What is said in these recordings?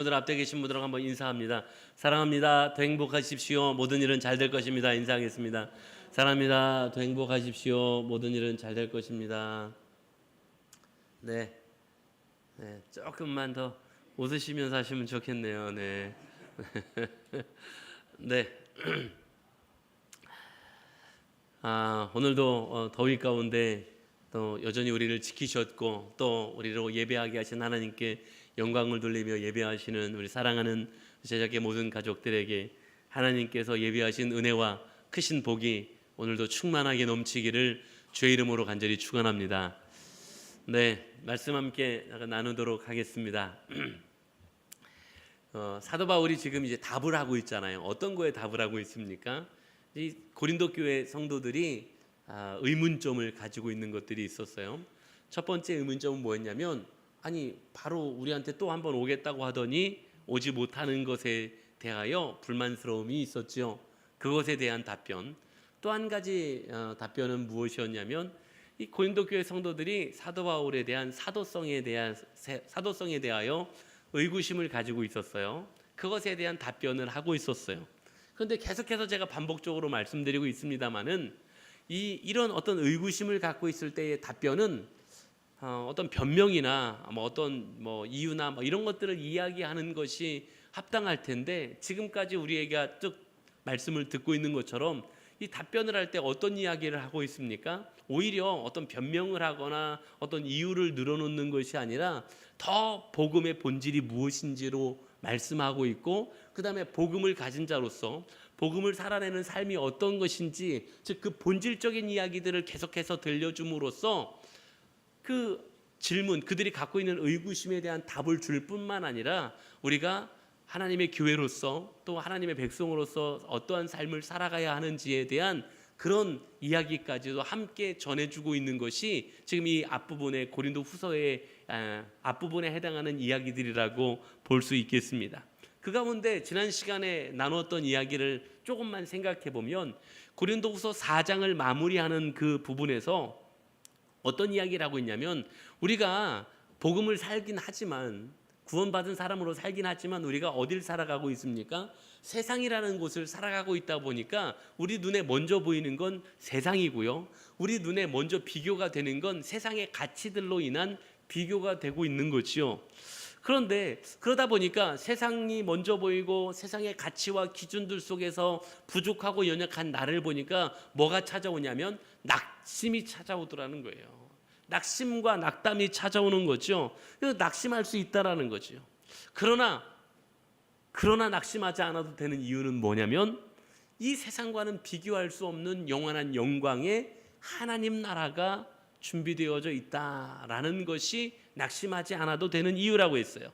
오늘 앞에 계신 분들하고 한번 인사합니다. 사랑합니다. 더 행복하십시오. 모든 일은 잘 될 것입니다. 인사하겠습니다. 사랑합니다. 더 행복하십시오. 모든 일은 잘 될 것입니다. 네, 조금만 더 웃으시면서 하시면 좋겠네요. 네, 네. 오늘도 더위 가운데 또 여전히 우리를 지키셨고 또 우리로 예배하게 하신 하나님께 영광을 돌리며 예배하시는 우리 사랑하는 제자의 모든 가족들에게 하나님께서 예배하신 은혜와 크신 복이 오늘도 충만하게 넘치기를 주의 이름으로 간절히 축원합니다. 네, 말씀 함께 나누도록 하겠습니다. 사도 바울이 지금 이제 답을 하고 있잖아요. 어떤 거에 답을 하고 있습니까? 이 고린도 교회 성도들이 의문점을 가지고 있는 것들이 있었어요. 첫 번째 의문점은 뭐였냐면, 아니 바로 우리한테 또 한 번 오겠다고 하더니 오지 못하는 것에 대하여 불만스러움이 있었죠. 그것에 대한 답변. 또 한 가지 답변은 무엇이었냐면, 이 고린도 교회 성도들이 사도 바울에 대한 사도성에 대하여 의구심을 가지고 있었어요. 그것에 대한 답변을 하고 있었어요. 그런데 계속해서 제가 반복적으로 말씀드리고 있습니다만은 이런 어떤 의구심을 갖고 있을 때의 답변은 어떤 변명이나 어떤 이유나 이런 것들을 이야기하는 것이 합당할 텐데, 지금까지 우리에게 쭉 말씀을 듣고 있는 것처럼 이 답변을 할 때 어떤 이야기를 하고 있습니까? 오히려 어떤 변명을 하거나 어떤 이유를 늘어놓는 것이 아니라 더 복음의 본질이 무엇인지로 말씀하고 있고, 그 다음에 복음을 가진 자로서 복음을 살아내는 삶이 어떤 것인지, 즉 그 본질적인 이야기들을 계속해서 들려줌으로써 그 질문, 그들이 갖고 있는 의구심에 대한 답을 줄 뿐만 아니라 우리가 하나님의 교회로서 또 하나님의 백성으로서 어떠한 삶을 살아가야 하는지에 대한 그런 이야기까지도 함께 전해주고 있는 것이 지금 이 앞부분의 고린도 후서의 앞부분에 해당하는 이야기들이라고 볼 수 있겠습니다. 그 가운데 지난 시간에 나눴던 이야기를 조금만 생각해 보면, 고린도 후서 4장을 마무리하는 그 부분에서 어떤 이야기를 하고 있냐면, 우리가 복음을 살긴 하지만, 구원받은 사람으로 살긴 하지만 우리가 어딜 살아가고 있습니까? 세상이라는 곳을 살아가고 있다 보니까 우리 눈에 먼저 보이는 건 세상이고요, 우리 눈에 먼저 비교가 되는 건 세상의 가치들로 인한 비교가 되고 있는 거지요. 그런데 그러다 보니까 세상이 먼저 보이고 세상의 가치와 기준들 속에서 부족하고 연약한 나를 보니까 뭐가 찾아오냐면 낙심이 찾아오더라는 거예요. 낙심과 낙담이 찾아오는 거죠. 그래서 낙심할 수 있다라는 거죠. 그러나 낙심하지 않아도 되는 이유는 뭐냐면, 이 세상과는 비교할 수 없는 영원한 영광의 하나님 나라가 준비되어져 있다라는 것이 낙심하지 않아도 되는 이유라고 했어요.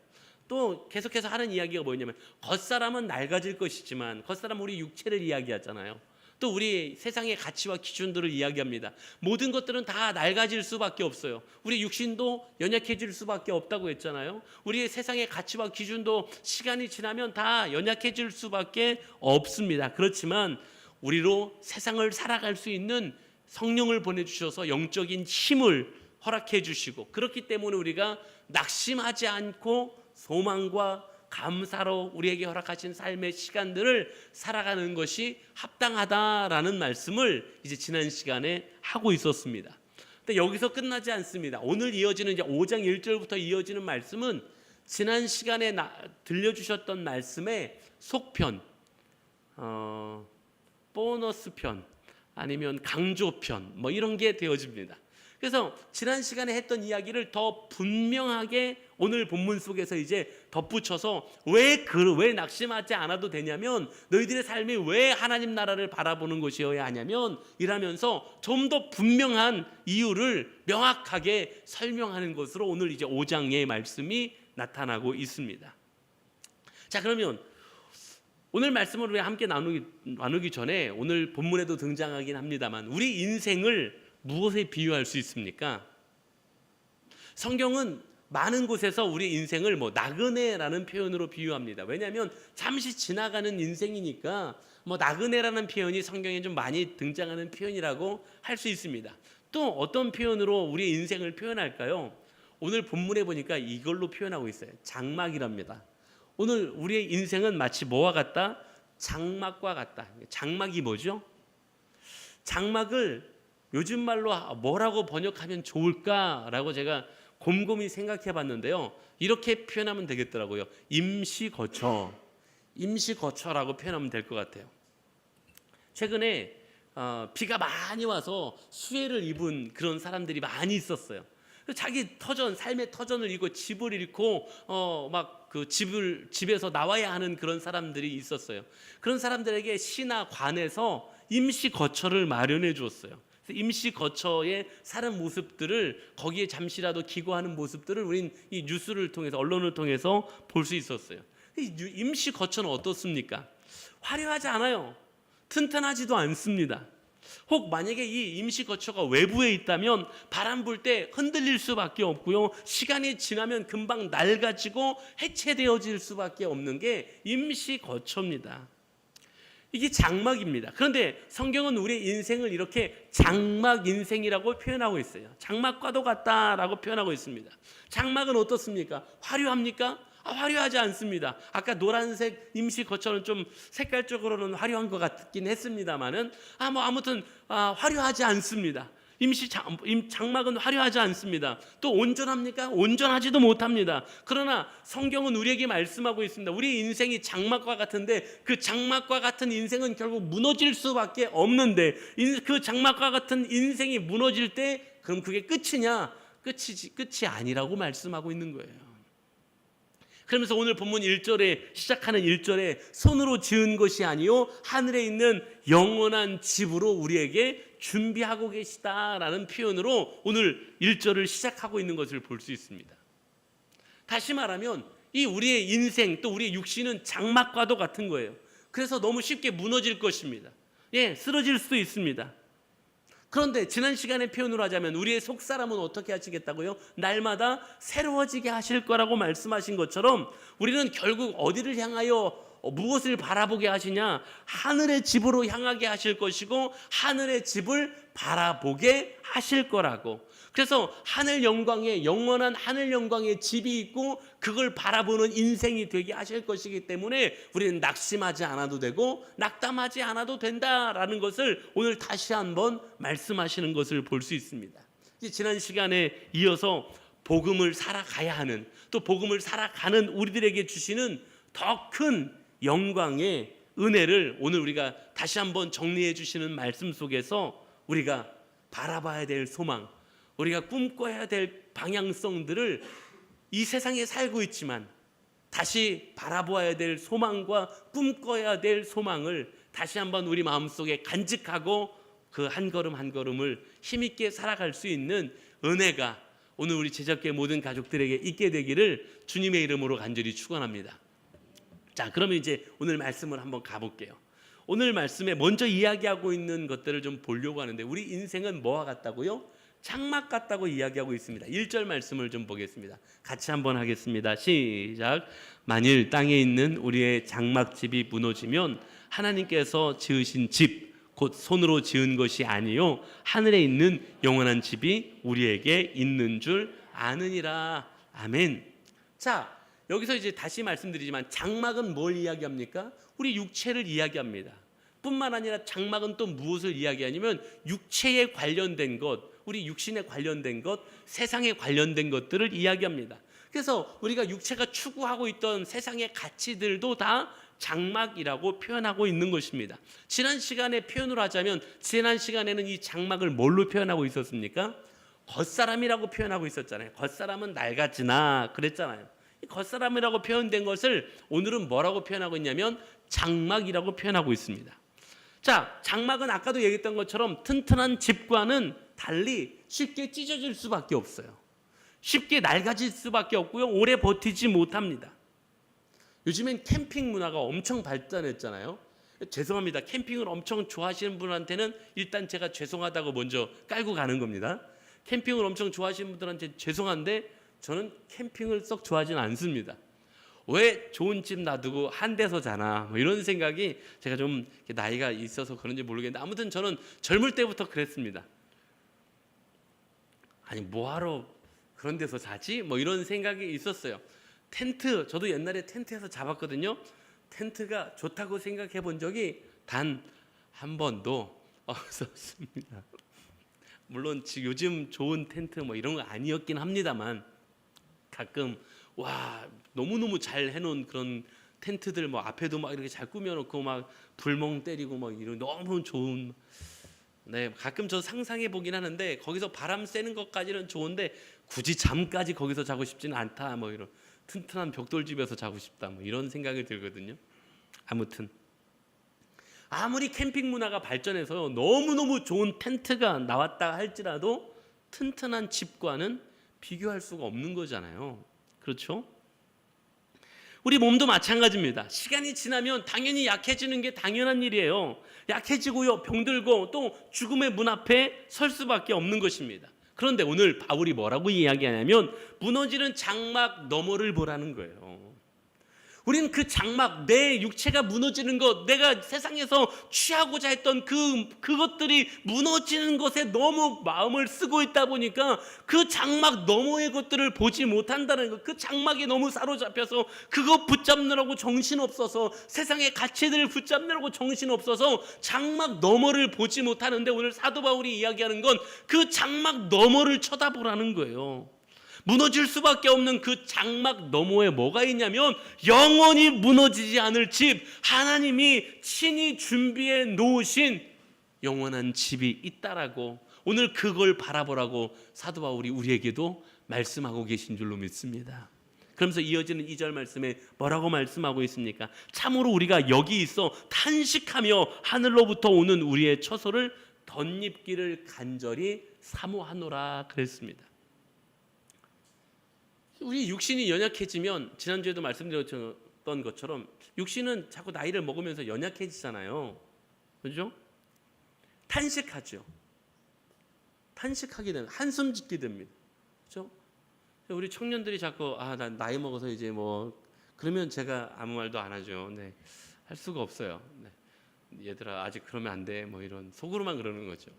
또 계속해서 하는 이야기가 뭐냐면, 겉사람은 낡아질 것이지만, 겉사람은 우리 육체를 이야기하잖아요. 또 우리 세상의 가치와 기준들을 이야기합니다. 모든 것들은 다 낡아질 수밖에 없어요. 우리 육신도 연약해질 수밖에 없다고 했잖아요. 우리의 세상의 가치와 기준도 시간이 지나면 다 연약해질 수밖에 없습니다. 그렇지만 우리로 세상을 살아갈 수 있는 성령을 보내주셔서 영적인 힘을 허락해 주시고, 그렇기 때문에 우리가 낙심하지 않고 소망과 감사로 우리에게 허락하신 삶의 시간들을 살아가는 것이 합당하다라는 말씀을 이제 지난 시간에 하고 있었습니다. 근데 여기서 끝나지 않습니다. 오늘 이어지는 이제 5장 1절부터 이어지는 말씀은 지난 시간에 들려주셨던 말씀의 속편, 보너스편, 아니면 강조편, 이런 게 되어집니다. 그래서 지난 시간에 했던 이야기를 더 분명하게 오늘 본문 속에서 이제 덧붙여서 왜 낙심하지 않아도 되냐면, 너희들의 삶이 왜 하나님 나라를 바라보는 것이어야 하냐면 이라면서 좀 더 분명한 이유를 명확하게 설명하는 것으로 오늘 이제 5장의 말씀이 나타나고 있습니다. 자, 그러면 오늘 말씀을 우리 함께 나누기 전에 오늘 본문에도 등장하긴 합니다만, 우리 인생을 무엇에 비유할 수 있습니까? 성경은 많은 곳에서 우리 인생을 나그네라는 표현으로 비유합니다. 왜냐하면 잠시 지나가는 인생이니까 나그네라는 표현이 성경에 좀 많이 등장하는 표현이라고 할 수 있습니다. 또 어떤 표현으로 우리 인생을 표현할까요? 오늘 본문에 보니까 이걸로 표현하고 있어요. 장막이랍니다. 오늘 우리의 인생은 마치 뭐와 같다? 장막과 같다. 장막이 뭐죠? 장막을 요즘 말로 뭐라고 번역하면 좋을까라고 제가 곰곰이 생각해 봤는데요. 이렇게 표현하면 되겠더라고요. 임시거처. 임시거처라고 표현하면 될 것 같아요. 최근에 비가 많이 와서 수해를 입은 그런 사람들이 많이 있었어요. 자기 터전, 삶의 터전을 잃고 집을 잃고 막 그 집에서 나와야 하는 그런 사람들이 있었어요. 그런 사람들에게 시나 관에서 임시 거처를 마련해 주었어요. 임시 거처에 사는 모습들을 거기에 잠시라도 기거하는 모습들을 우린 이 뉴스를 통해서 언론을 통해서 볼 수 있었어요. 이 임시 거처는 어떻습니까? 화려하지 않아요. 튼튼하지도 않습니다. 혹 만약에 이 임시 거처가 외부에 있다면 바람 불 때 흔들릴 수밖에 없고요. 시간이 지나면 금방 낡아지고 해체되어질 수밖에 없는 게 임시 거처입니다. 이게 장막입니다. 그런데 성경은 우리의 인생을 이렇게 장막 인생이라고 표현하고 있어요. 장막과도 같다라고 표현하고 있습니다. 장막은 어떻습니까? 화려합니까? 화려하지 않습니다. 아까 노란색 임시 거처는 좀 색깔적으로는 화려한 것 같긴 했습니다만은 아무튼 화려하지 않습니다. 장막은 화려하지 않습니다. 또 온전합니까? 온전하지도 못합니다. 그러나 성경은 우리에게 말씀하고 있습니다. 우리 인생이 장막과 같은데 그 장막과 같은 인생은 결국 무너질 수밖에 없는데 그 장막과 같은 인생이 무너질 때 그럼 그게 끝이냐? 끝이 아니라고 말씀하고 있는 거예요. 그러면서 오늘 본문 1절에 시작하는 1절에 손으로 지은 것이 아니요 하늘에 있는 영원한 집으로 우리에게 준비하고 계시다라는 표현으로 오늘 1절을 시작하고 있는 것을 볼 수 있습니다. 다시 말하면 이 우리의 인생 또 우리의 육신은 장막과도 같은 거예요. 그래서 너무 쉽게 무너질 것입니다. 쓰러질 수도 있습니다. 그런데 지난 시간에 표현을 하자면 우리의 속사람은 어떻게 하시겠다고요? 날마다 새로워지게 하실 거라고 말씀하신 것처럼 우리는 결국 어디를 향하여 무엇을 바라보게 하시냐? 하늘의 집으로 향하게 하실 것이고 하늘의 집을 바라보게 하실 거라고. 그래서 하늘 영광에 영원한 하늘 영광의 집이 있고 그걸 바라보는 인생이 되게 하실 것이기 때문에 우리는 낙심하지 않아도 되고 낙담하지 않아도 된다라는 것을 오늘 다시 한번 말씀하시는 것을 볼 수 있습니다. 지난 시간에 이어서 복음을 살아가야 하는 또 복음을 살아가는 우리들에게 주시는 더 큰 영광의 은혜를 오늘 우리가 다시 한번 정리해 주시는 말씀 속에서 우리가 바라봐야 될 소망, 우리가 꿈꿔야 될 방향성들을 이 세상에 살고 있지만 다시 바라보아야 될 소망과 꿈꿔야 될 소망을 다시 한번 우리 마음속에 간직하고 그 한 걸음 한 걸음을 힘있게 살아갈 수 있는 은혜가 오늘 우리 제작계 모든 가족들에게 있게 되기를 주님의 이름으로 간절히 축원합니다. 자, 그러면 이제 오늘 말씀을 한번 가볼게요. 오늘 말씀에 먼저 이야기하고 있는 것들을 좀 보려고 하는데 우리 인생은 뭐와 같다고요? 장막 같다고 이야기하고 있습니다. 1절 말씀을 좀 보겠습니다. 같이 한번 하겠습니다. 시작. 만일 땅에 있는 우리의 장막집이 무너지면 하나님께서 지으신 집 곧 손으로 지은 것이 아니요 하늘에 있는 영원한 집이 우리에게 있는 줄 아느니라. 아멘. 자, 여기서 이제 다시 말씀드리지만 장막은 뭘 이야기합니까? 우리 육체를 이야기합니다. 뿐만 아니라 장막은 또 무엇을 이야기하냐면 육체에 관련된 것, 우리 육신에 관련된 것, 세상에 관련된 것들을 이야기합니다. 그래서 우리가 육체가 추구하고 있던 세상의 가치들도 다 장막이라고 표현하고 있는 것입니다. 지난 시간에 표현을 하자면 지난 시간에는 이 장막을 뭘로 표현하고 있었습니까? 겉사람이라고 표현하고 있었잖아요. 겉사람은 낡아지나 그랬잖아요. 이 겉사람이라고 표현된 것을 오늘은 뭐라고 표현하고 있냐면 장막이라고 표현하고 있습니다. 자, 장막은 아까도 얘기했던 것처럼 튼튼한 집과는 달리 쉽게 찢어질 수밖에 없어요. 쉽게 낡아질 수밖에 없고요. 오래 버티지 못합니다. 요즘엔 캠핑 문화가 엄청 발전했잖아요. 죄송합니다. 캠핑을 엄청 좋아하시는 분한테는 일단 제가 죄송하다고 먼저 깔고 가는 겁니다. 캠핑을 엄청 좋아하시는 분들한테 죄송한데 저는 캠핑을 썩 좋아하지는 않습니다. 왜 좋은 집 놔두고 한 데서 자나 뭐 이런 생각이 제가 좀 나이가 있어서 그런지 모르겠는데 아무튼 저는 젊을 때부터 그랬습니다. 아니 뭐하러 그런 데서 자지? 뭐 이런 생각이 있었어요. 텐트, 저도 옛날에 텐트에서 잡았거든요. 텐트가 좋다고 생각해 본 적이 단 한 번도 없었습니다. 물론 지금 요즘 좋은 텐트 뭐 이런 거 아니었긴 합니다만, 가끔 와 너무너무 잘 해놓은 그런 텐트들 뭐 앞에도 막 이렇게 잘 꾸며놓고 막 불멍 때리고 막 이런 너무 좋은, 네, 가끔 저 상상해 보긴 하는데 거기서 바람 쐬는 것까지는 좋은데 굳이 잠까지 거기서 자고 싶지는 않다, 뭐 이런 튼튼한 벽돌집에서 자고 싶다, 뭐 이런 생각이 들거든요. 아무튼 아무리 캠핑 문화가 발전해서 너무너무 좋은 텐트가 나왔다 할지라도 튼튼한 집과는 비교할 수가 없는 거잖아요. 그렇죠? 우리 몸도 마찬가지입니다. 시간이 지나면 당연히 약해지는 게 당연한 일이에요. 약해지고요, 병들고 또 죽음의 문 앞에 설 수밖에 없는 것입니다. 그런데 오늘 바울이 뭐라고 이야기하냐면 무너지는 장막 너머를 보라는 거예요. 우리는 그 장막, 내 육체가 무너지는 것, 내가 세상에서 취하고자 했던 그것들이 무너지는 것에 너무 마음을 쓰고 있다 보니까 그 장막 너머의 것들을 보지 못한다는 것, 그 장막에 너무 사로잡혀서 그거 붙잡느라고 정신없어서, 세상의 가치들을 붙잡느라고 정신없어서 장막 너머를 보지 못하는데, 오늘 사도 바울이 이야기하는 건 그 장막 너머를 쳐다보라는 거예요. 무너질 수밖에 없는 그 장막 너머에 뭐가 있냐면 영원히 무너지지 않을 집, 하나님이 친히 준비해 놓으신 영원한 집이 있다라고, 오늘 그걸 바라보라고 사도 바울이 우리에게도 말씀하고 계신 줄로 믿습니다. 그러면서 이어지는 2절 말씀에 뭐라고 말씀하고 있습니까? 참으로 우리가 여기 있어 탄식하며 하늘로부터 오는 우리의 처소를 덧입기를 간절히 사모하노라 그랬습니다. 우리 육신이 연약해지면, 지난주에도 말씀드렸던 것처럼 육신은 자꾸 나이를 먹으면서 연약해지잖아요. 그렇죠? 탄식하죠. 탄식하게 되는, 한숨 짓게 됩니다. 그렇죠? 우리 청년들이 자꾸 난 나이 먹어서 이제 뭐 그러면 제가 아무 말도 안 하죠. 네, 할 수가 없어요. 네. 얘들아 아직 그러면 안 돼. 뭐 이런 속으로만 그러는 거죠.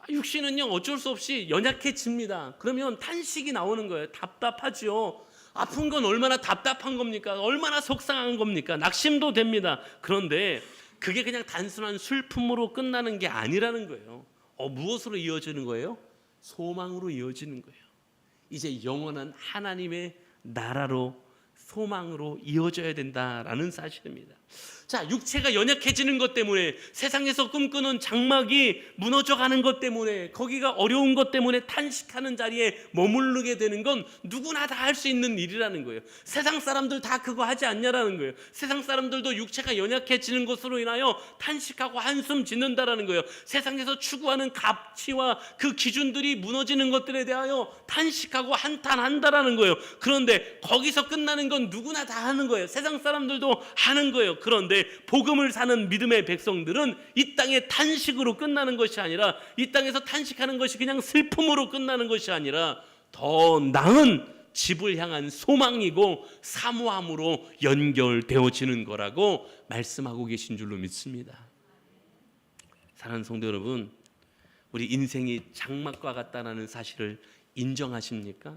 육신은요 어쩔 수 없이 연약해집니다. 그러면 탄식이 나오는 거예요. 답답하죠. 아픈 건 얼마나 답답한 겁니까? 얼마나 속상한 겁니까? 낙심도 됩니다. 그런데 그게 그냥 단순한 슬픔으로 끝나는 게 아니라는 거예요. 무엇으로 이어지는 거예요? 소망으로 이어지는 거예요. 이제 영원한 하나님의 나라로, 소망으로 이어져야 된다라는 사실입니다. 자, 육체가 연약해지는 것 때문에, 세상에서 꿈꾸는 장막이 무너져가는 것 때문에, 거기가 어려운 것 때문에 탄식하는 자리에 머무르게 되는 건 누구나 다 할 수 있는 일이라는 거예요. 세상 사람들 다 그거 하지 않냐라는 거예요. 세상 사람들도 육체가 연약해지는 것으로 인하여 탄식하고 한숨 짓는다라는 거예요. 세상에서 추구하는 가치와 그 기준들이 무너지는 것들에 대하여 탄식하고 한탄한다라는 거예요. 그런데 거기서 끝나는 건 누구나 다 하는 거예요. 세상 사람들도 하는 거예요. 그런데 복음을 사는 믿음의 백성들은 이 땅의 탄식으로 끝나는 것이 아니라, 이 땅에서 탄식하는 것이 그냥 슬픔으로 끝나는 것이 아니라 더 나은 집을 향한 소망이고 사모함으로 연결되어지는 거라고 말씀하고 계신 줄로 믿습니다. 사랑하는 성도 여러분, 우리 인생이 장막과 같다는 사실을 인정하십니까?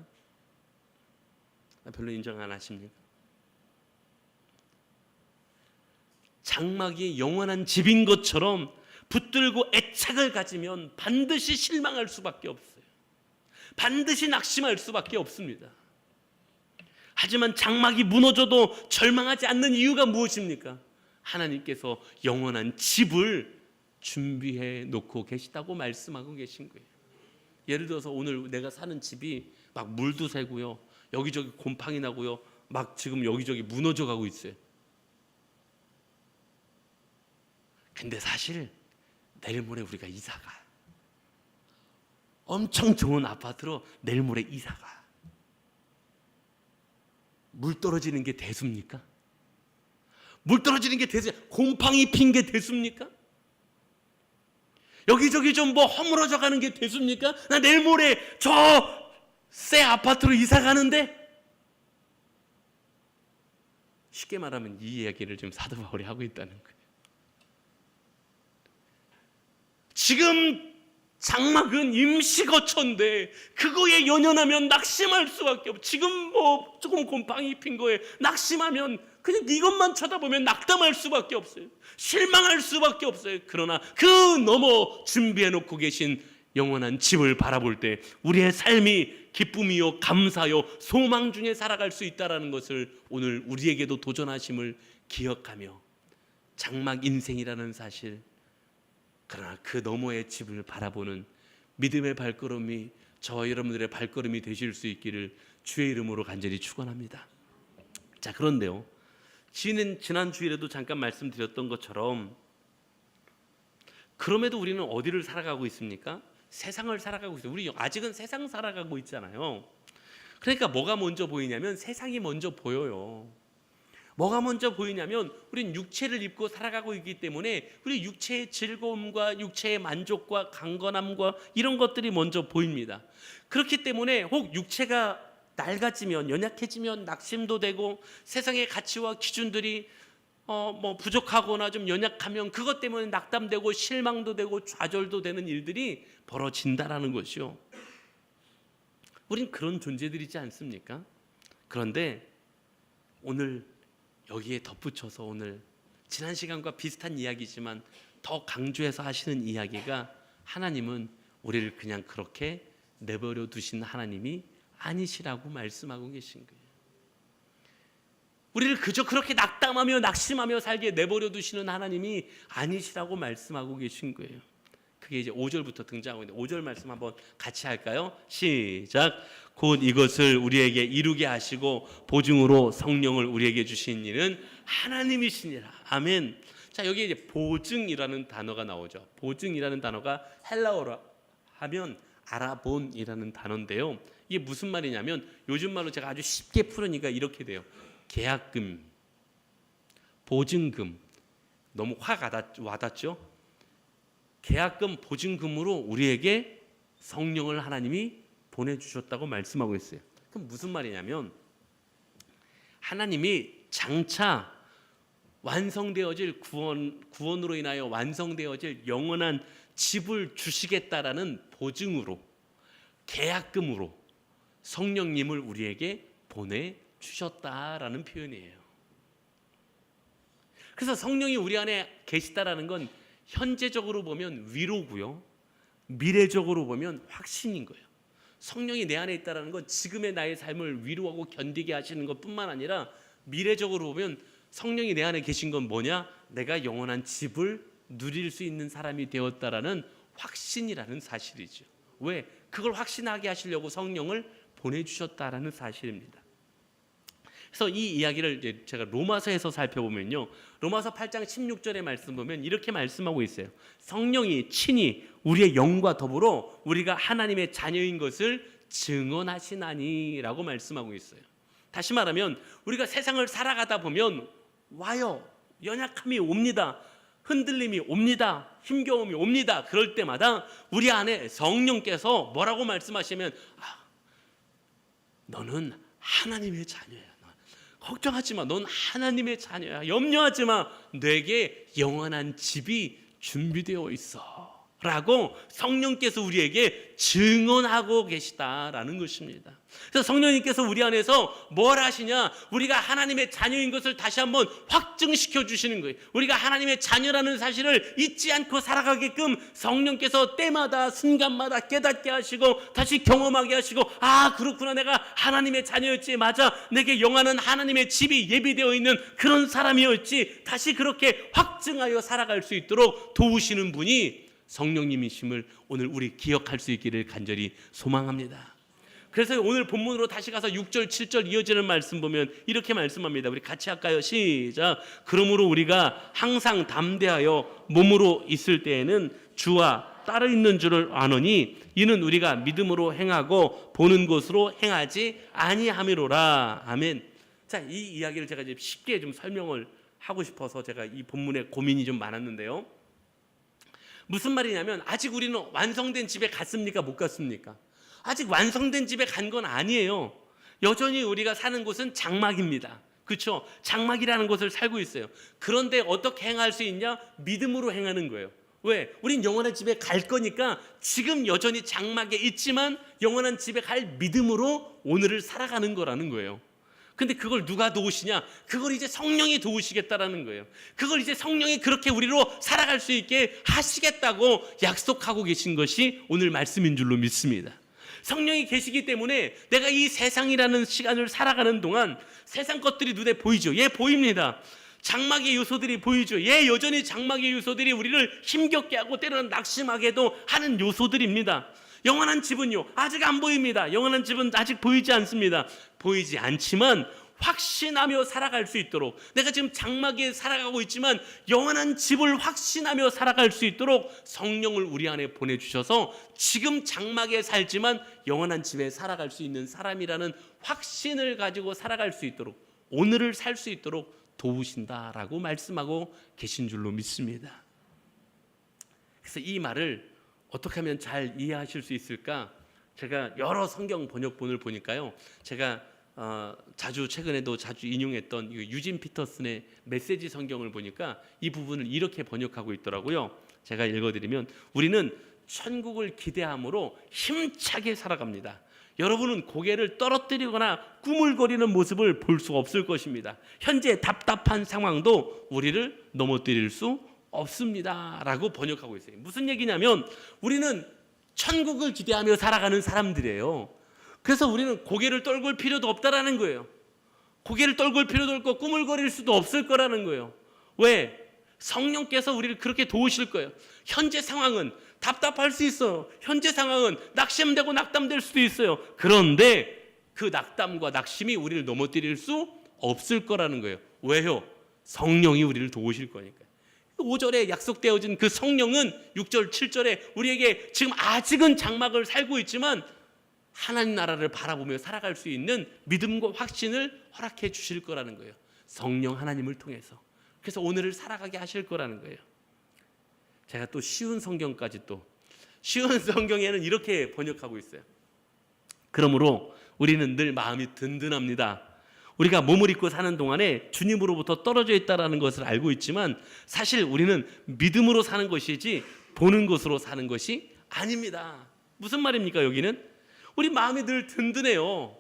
별로 인정 안 하십니까? 장막이 영원한 집인 것처럼 붙들고 애착을 가지면 반드시 실망할 수밖에 없어요. 반드시 낙심할 수밖에 없습니다. 하지만 장막이 무너져도 절망하지 않는 이유가 무엇입니까? 하나님께서 영원한 집을 준비해 놓고 계시다고 말씀하고 계신 거예요. 예를 들어서 오늘 내가 사는 집이 막 물도 새고요, 여기저기 곰팡이 나고요, 막 지금 여기저기 무너져 가고 있어요. 근데 사실 내일 모레 우리가 이사가, 엄청 좋은 아파트로 내일 모레 이사가, 물 떨어지는 게 대수입니까? 물 떨어지는 게 대수, 곰팡이 핀 게 대수입니까? 여기저기 좀 뭐 허물어져 가는 게 대수입니까? 나 내일 모레 저 새 아파트로 이사 가는데. 쉽게 말하면 이 이야기를 지금 사도 바울이 하고 있다는 거예요. 지금 장막은 임시거처인데 그거에 연연하면 낙심할 수밖에 없어. 지금 뭐 조금 곰팡이 핀 거에 낙심하면 그냥 이것만 쳐다보면 낙담할 수밖에 없어요. 실망할 수밖에 없어요. 그러나 그 너머 준비해놓고 계신 영원한 집을 바라볼 때 우리의 삶이 기쁨이요 감사요 소망 중에 살아갈 수 있다는 것을 오늘 우리에게도 도전하심을 기억하며 장막 인생이라는 사실, 그러나 그 너머의 집을 바라보는 믿음의 발걸음이 저와 여러분들의 발걸음이 되실 수 있기를 주의 이름으로 간절히 축원합니다. 자, 그런데요, 지난 주일에도 잠깐 말씀드렸던 것처럼 그럼에도 우리는 어디를 살아가고 있습니까? 세상을 살아가고 있어요. 우리 아직은 세상 살아가고 있잖아요. 그러니까 뭐가 먼저 보이냐면 세상이 먼저 보여요. 뭐가 먼저 보이냐면 우리는 육체를 입고 살아가고 있기 때문에 우리 육체의 즐거움과 육체의 만족과 강건함과 이런 것들이 먼저 보입니다. 그렇기 때문에 혹 육체가 낡아지면, 연약해지면 낙심도 되고 세상의 가치와 기준들이 부족하거나 좀 연약하면 그것 때문에 낙담되고 실망도 되고 좌절도 되는 일들이 벌어진다라는 것이요. 우린 그런 존재들이지 않습니까? 그런데 오늘 여기에 덧붙여서 오늘 지난 시간과 비슷한 이야기지만 더 강조해서 하시는 이야기가, 하나님은 우리를 그냥 그렇게 내버려 두신 하나님이 아니시라고 말씀하고 계신 거예요. 우리를 그저 그렇게 낙담하며 낙심하며 살게 내버려 두시는 하나님이 아니시라고 말씀하고 계신 거예요. 그게 이제 5절부터 등장하고 있는데 5절 말씀 한번 같이 할까요? 시작. 곧 이것을 우리에게 이루게 하시고 보증으로 성령을 우리에게 주신 이는 하나님이시니라. 아멘. 자, 여기 이제 보증이라는 단어가 나오죠. 보증이라는 단어가 헬라어로 하면 아라본이라는 단어인데요. 이게 무슨 말이냐면 요즘 말로 제가 아주 쉽게 풀으니까 이렇게 돼요. 계약금, 보증금. 너무 확 와닿죠? 계약금, 보증금으로 우리에게 성령을 하나님이 보내주셨다고 말씀하고 있어요. 그럼 무슨 말이냐면 하나님이 장차 완성되어질 구원으로 인하여 완성되어질 영원한 집을 주시겠다라는 보증으로, 계약금으로 성령님을 우리에게 보내주셨다라는 표현이에요. 그래서 성령이 우리 안에 계시다라는 건 현재적으로 보면 위로고요, 미래적으로 보면 확신인 거예요. 성령이 내 안에 있다는 건 지금의 나의 삶을 위로하고 견디게 하시는 것뿐만 아니라 미래적으로 보면 성령이 내 안에 계신 건 뭐냐? 내가 영원한 집을 누릴 수 있는 사람이 되었다라는 확신이라는 사실이죠. 왜? 그걸 확신하게 하시려고 성령을 보내주셨다라는 사실입니다. 그래서 이 이야기를 이제 제가 로마서에서 살펴보면요, 로마서 8장 16절의 말씀 보면 이렇게 말씀하고 있어요. 성령이 친히 우리의 영과 더불어 우리가 하나님의 자녀인 것을 증언하시나니라고 말씀하고 있어요. 다시 말하면 우리가 세상을 살아가다 보면 와요, 연약함이 옵니다, 흔들림이 옵니다, 힘겨움이 옵니다. 그럴 때마다 우리 안에 성령께서 뭐라고 말씀하시면, 너는 하나님의 자녀야. 걱정하지 마. 넌 하나님의 자녀야. 염려하지 마. 내게 영원한 집이 준비되어 있어. 라고 성령께서 우리에게 증언하고 계시다라는 것입니다. 그래서 성령님께서 우리 안에서 뭘 하시냐? 우리가 하나님의 자녀인 것을 다시 한번 확증시켜 주시는 거예요. 우리가 하나님의 자녀라는 사실을 잊지 않고 살아가게끔 성령께서 때마다 순간마다 깨닫게 하시고 다시 경험하게 하시고, 그렇구나, 내가 하나님의 자녀였지, 맞아, 내게 영원한 하나님의 집이 예비되어 있는 그런 사람이었지, 다시 그렇게 확증하여 살아갈 수 있도록 도우시는 분이 성령님이심을 오늘 우리 기억할 수 있기를 간절히 소망합니다. 그래서 오늘 본문으로 다시 가서 6절 7절 이어지는 말씀 보면 이렇게 말씀합니다. 우리 같이 할까요? 시작. 그러므로 우리가 항상 담대하여 몸으로 있을 때에는 주와 따로 있는 줄을 아노니 이는 우리가 믿음으로 행하고 보는 것으로 행하지 아니함이로라. 아멘. 자, 이 이야기를 제가 이제 쉽게 좀 설명을 하고 싶어서 제가 이 본문에 고민이 좀 많았는데요. 무슨 말이냐면 아직 우리는 완성된 집에 갔습니까? 못 갔습니까? 아직 완성된 집에 간 건 아니에요. 여전히 우리가 사는 곳은 장막입니다. 그렇죠? 장막이라는 곳을 살고 있어요. 그런데 어떻게 행할 수 있냐? 믿음으로 행하는 거예요. 왜? 우린 영원한 집에 갈 거니까 지금 여전히 장막에 있지만 영원한 집에 갈 믿음으로 오늘을 살아가는 거라는 거예요. 근데 그걸 누가 도우시냐? 그걸 이제 성령이 도우시겠다라는 거예요. 그걸 이제 성령이 그렇게 우리로 살아갈 수 있게 하시겠다고 약속하고 계신 것이 오늘 말씀인 줄로 믿습니다. 성령이 계시기 때문에 내가 이 세상이라는 시간을 살아가는 동안 세상 것들이 눈에 보이죠. 예, 보입니다. 장막의 요소들이 보이죠. 예, 여전히 장막의 요소들이 우리를 힘겹게 하고 때로는 낙심하게도 하는 요소들입니다. 영원한 집은요, 아직 안 보입니다. 영원한 집은 아직 보이지 않습니다. 보이지 않지만 확신하며 살아갈 수 있도록, 내가 지금 장막에 살아가고 있지만 영원한 집을 확신하며 살아갈 수 있도록 성령을 우리 안에 보내주셔서 지금 장막에 살지만 영원한 집에 살아갈 수 있는 사람이라는 확신을 가지고 살아갈 수 있도록, 오늘을 살 수 있도록 도우신다라고 말씀하고 계신 줄로 믿습니다. 그래서 이 말을 어떻게 하면 잘 이해하실 수 있을까? 제가 여러 성경 번역본을 보니까요, 제가 최근에도 자주 인용했던 유진 피터슨의 메시지 성경을 보니까 이 부분을 이렇게 번역하고 있더라고요. 제가 읽어드리면, 우리는 천국을 기대함으로 힘차게 살아갑니다. 여러분은 고개를 떨어뜨리거나 꾸물거리는 모습을 볼 수 없을 것입니다. 현재 답답한 상황도 우리를 넘어뜨릴 수 없습니다 라고 번역하고 있어요. 무슨 얘기냐면 우리는 천국을 기대하며 살아가는 사람들이에요. 그래서 우리는 고개를 떨굴 필요도 없다라는 거예요. 고개를 떨굴 필요도 없고 꾸물거릴 수도 없을 거라는 거예요. 왜? 성령께서 우리를 그렇게 도우실 거예요. 현재 상황은 답답할 수 있어요. 현재 상황은 낙심되고 낙담될 수도 있어요. 그런데 그 낙담과 낙심이 우리를 넘어뜨릴 수 없을 거라는 거예요. 왜요? 성령이 우리를 도우실 거니까요. 5절에 약속되어진 그 성령은 6절, 7절에 우리에게 지금 아직은 장막을 살고 있지만 하나님 나라를 바라보며 살아갈 수 있는 믿음과 확신을 허락해 주실 거라는 거예요. 성령 하나님을 통해서. 그래서 오늘을 살아가게 하실 거라는 거예요. 제가 또 쉬운 성경까지 또 쉬운 성경에는 이렇게 번역하고 있어요. 그러므로 우리는 늘 마음이 든든합니다. 우리가 몸을 입고 사는 동안에 주님으로부터 떨어져 있다는 것을 알고 있지만 사실 우리는 믿음으로 사는 것이지 보는 것으로 사는 것이 아닙니다. 무슨 말입니까? 여기는 우리 마음이 늘 든든해요.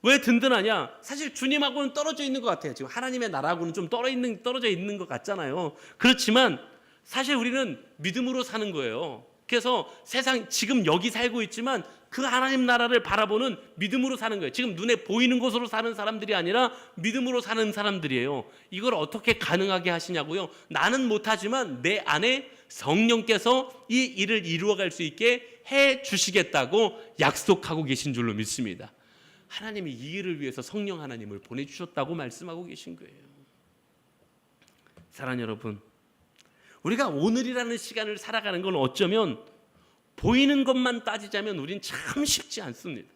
왜 든든하냐? 사실 주님하고는 떨어져 있는 것 같아요. 지금 하나님의 나라하고는 좀 떨어져 있는 것 같잖아요. 그렇지만 사실 우리는 믿음으로 사는 거예요. 그래서 세상 지금 여기 살고 있지만 그 하나님 나라를 바라보는 믿음으로 사는 거예요. 지금 눈에 보이는 것으로 사는 사람들이 아니라 믿음으로 사는 사람들이에요. 이걸 어떻게 가능하게 하시냐고요? 나는 못하지만 내 안에 성령께서 이 일을 이루어갈 수 있게 해 주시겠다고 약속하고 계신 줄로 믿습니다. 하나님이 이 일을 위해서 성령 하나님을 보내주셨다고 말씀하고 계신 거예요. 사랑하는 여러분, 우리가 오늘이라는 시간을 살아가는 건 어쩌면 보이는 것만 따지자면 우린 참 쉽지 않습니다.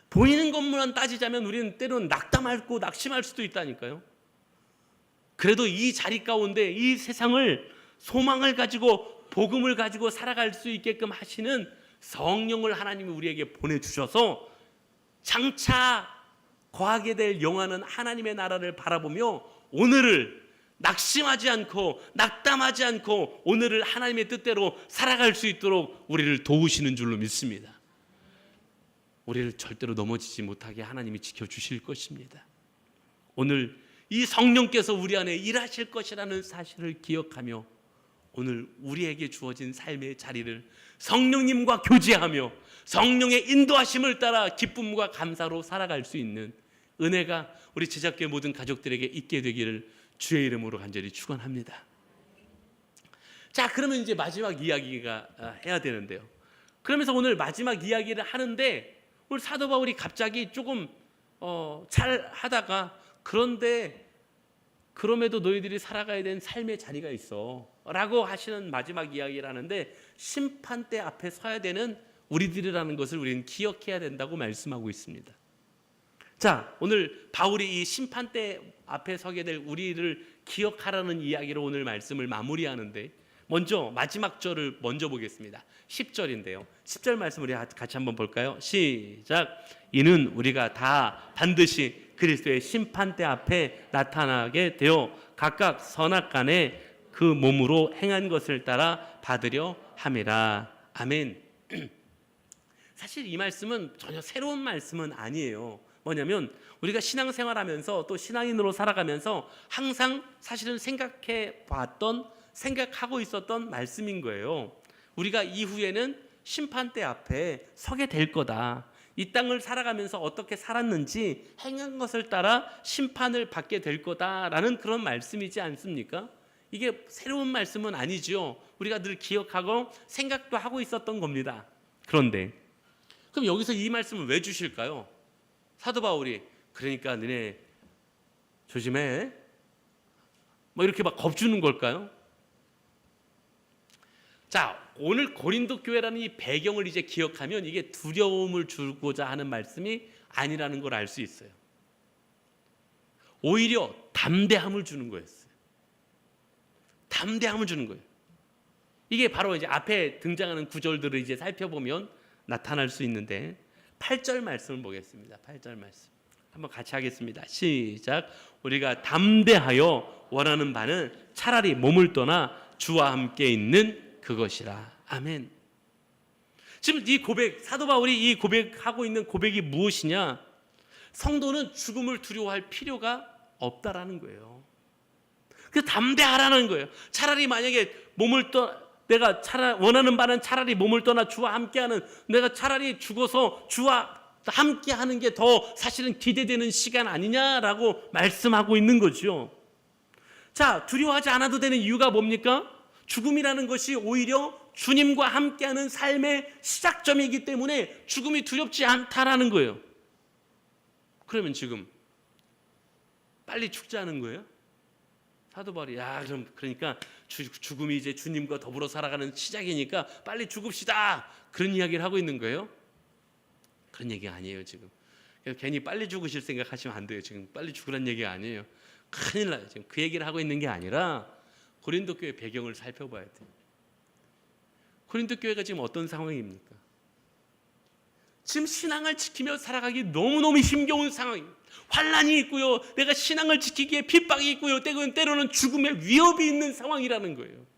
보이는 것만 따지자면 우리는 때로는 낙담하고 낙심할 수도 있다니까요. 그래도 이 자리 가운데 이 세상을 소망을 가지고 복음을 가지고 살아갈 수 있게끔 하시는 성령을 하나님이 우리에게 보내주셔서 장차 거하게 될 영원한 하나님의 나라를 바라보며 오늘을 낙심하지 않고 낙담하지 않고 오늘을 하나님의 뜻대로 살아갈 수 있도록 우리를 도우시는 줄로 믿습니다. 우리를 절대로 넘어지지 못하게 하나님이 지켜주실 것입니다. 오늘 이 성령께서 우리 안에 일하실 것이라는 사실을 기억하며 오늘 우리에게 주어진 삶의 자리를 성령님과 교제하며 성령의 인도하심을 따라 기쁨과 감사로 살아갈 수 있는 은혜가 우리 제작교회 모든 가족들에게 있게 되기를 주의 이름으로 간절히 축원합니다. 자, 그러면 이제 마지막 이야기가 해야 되는데요. 그러면서 오늘 마지막 이야기를 하는데 오늘 사도 바울이 갑자기 조금 잘 하다가 그런데 그럼에도 너희들이 살아가야 되는 삶의 자리가 있어 라고 하시는 마지막 이야기를 하는데 심판대 앞에 서야 되는 우리들이라는 것을 우리는 기억해야 된다고 말씀하고 있습니다. 자, 오늘 바울이 이 심판대 앞에 서게 될 우리를 기억하라는 이야기로 오늘 말씀을 마무리하는데 먼저 마지막 절을 먼저 보겠습니다. 10절인데요. 10절 말씀 우리 같이 한번 볼까요? 시작. 이는 우리가 다 반드시 그리스도의 심판대 앞에 나타나게 되어 각각 선악간에 그 몸으로 행한 것을 따라 받으려 함이라. 아멘. 사실 이 말씀은 전혀 새로운 말씀은 아니에요. 뭐냐면 우리가 신앙생활하면서 또 신앙인으로 살아가면서 항상 사실은 생각하고 있었던 말씀인 거예요. 우리가 이후에는 심판대 앞에 서게 될 거다. 이 땅을 살아가면서 어떻게 살았는지 행한 것을 따라 심판을 받게 될 거다라는 그런 말씀이지 않습니까? 이게 새로운 말씀은 아니죠. 우리가 늘 기억하고 생각도 하고 있었던 겁니다. 그런데 그럼 여기서 이 말씀을 왜 주실까요? 사도 바울이 그러니까 너네 조심해 뭐 이렇게 막 겁주는 걸까요? 자, 오늘 고린도 교회라는 이 배경을 이제 기억하면 이게 두려움을 주고자 하는 말씀이 아니라는 걸 알 수 있어요. 오히려 담대함을 주는 거였어요. 담대함을 주는 거예요. 이게 바로 이제 앞에 등장하는 구절들을 이제 살펴보면 나타날 수 있는데 8절 말씀을 보겠습니다. 8절 말씀 한번 같이 하겠습니다. 시작. 우리가 담대하여 원하는 바는 차라리 몸을 떠나 주와 함께 있는 그것이라. 아멘. 지금 이 고백, 사도 바울이 이 고백하고 있는 고백이 무엇이냐? 성도는 죽음을 두려워할 필요가 없다라는 거예요. 그 담대하라는 거예요. 차라리 만약에 내가 원하는 바는 차라리 몸을 떠나 주와 함께하는, 내가 차라리 죽어서 주와 함께하는 게 더 사실은 기대되는 시간 아니냐라고 말씀하고 있는 거죠. 자, 두려워하지 않아도 되는 이유가 뭡니까? 죽음이라는 것이 오히려 주님과 함께하는 삶의 시작점이기 때문에 죽음이 두렵지 않다라는 거예요. 그러면 지금 빨리 죽자는 거예요? 사도 바울이 그러니까 죽음이 이제 주님과 더불어 살아가는 시작이니까 빨리 죽읍시다. 그런 이야기를 하고 있는 거예요? 그런 얘기가 아니에요. 지금 괜히 빨리 죽으실 생각하시면 안 돼요. 지금 빨리 죽으란 얘기가 아니에요. 큰일 나요. 지금 그 얘기를 하고 있는 게 아니라 고린도 교회 배경을 살펴봐야 돼요. 고린도 교회가 지금 어떤 상황입니까? 지금 신앙을 지키며 살아가기 너무너무 힘겨운 상황입니다. 환난이 있고요. 내가 신앙을 지키기에 핍박이 있고요. 때로는 죽음의 위협이 있는 상황이라는 거예요.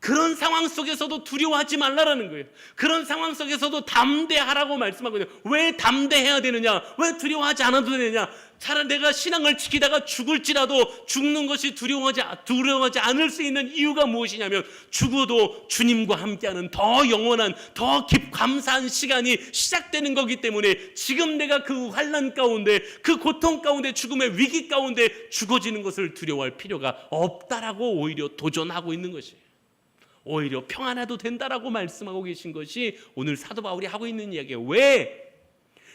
그런 상황 속에서도 두려워하지 말라라는 거예요. 그런 상황 속에서도 담대하라고 말씀하고 있어요. 왜 담대해야 되느냐? 왜 두려워하지 않아도 되느냐? 차라리 내가 신앙을 지키다가 죽을지라도 죽는 것이 두려워하지 않을 수 있는 이유가 무엇이냐면 죽어도 주님과 함께하는 더 영원한 더 감사한 시간이 시작되는 거기 때문에 지금 내가 그 환난 가운데 그 고통 가운데 죽음의 위기 가운데 죽어지는 것을 두려워할 필요가 없다라고 오히려 도전하고 있는 것이에요. 오히려 평안해도 된다라고 말씀하고 계신 것이 오늘 사도 바울이 하고 있는 이야기예요. 왜?